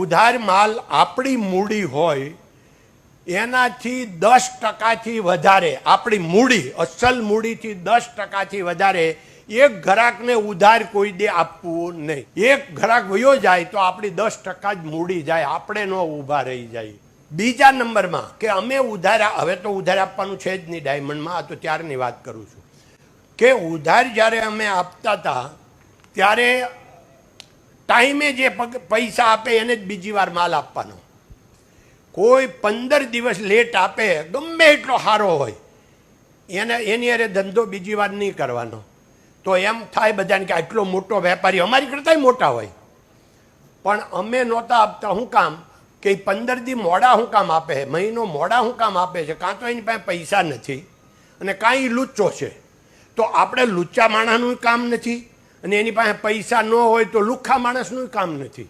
ઉધાર માલ આપણી મૂડી હોય એનાથી 10%થી વધારે, આપણી મૂડી અસલ મૂડીથી 10%થી વધારે એક ગ્રાહકને ઉધાર કોઈ દે આપવું નહીં. એક ગ્રાહક વયો જાય તો આપણી 10% જ મૂડી જાય, આપણે ન ઊભા રહી જાય. બીજા નંબરમાં કે અમે ઉધાર, હવે તો ઉધાર આપવાનું છે જ નહીં ડાયમંડમાં, આ તો ત્યારની વાત કરું છું કે ઉધાર જ્યારે અમે આપતા હતા ત્યારે ટાઈમે જે પૈસા આપે એને જ બીજી વાર માલ આપવાનો. કોઈ 15 દિવસ લેટ આપે ગમે એટલો સારો હોય એની અરે ધંધો બીજી વાર નહીં કરવાનો. તો એમ થાય બધાને કે આટલો મોટો વેપારી અમારી કરતાંય મોટા હોય, પણ અમે નહોતા આપતા. શું કામ કે 15 દી મોડા શું કામ આપે, મહિનો મોડા શું કામ આપે છે? કાં તો એની પાસે પૈસા નથી અને કાંઈ લુચ્ચો છે. તો આપણે લુચ્ચા માણસનું કામ નથી અને એની પાસે પૈસા ન હોય તો લુખ્ખા માણસનું કામ નથી.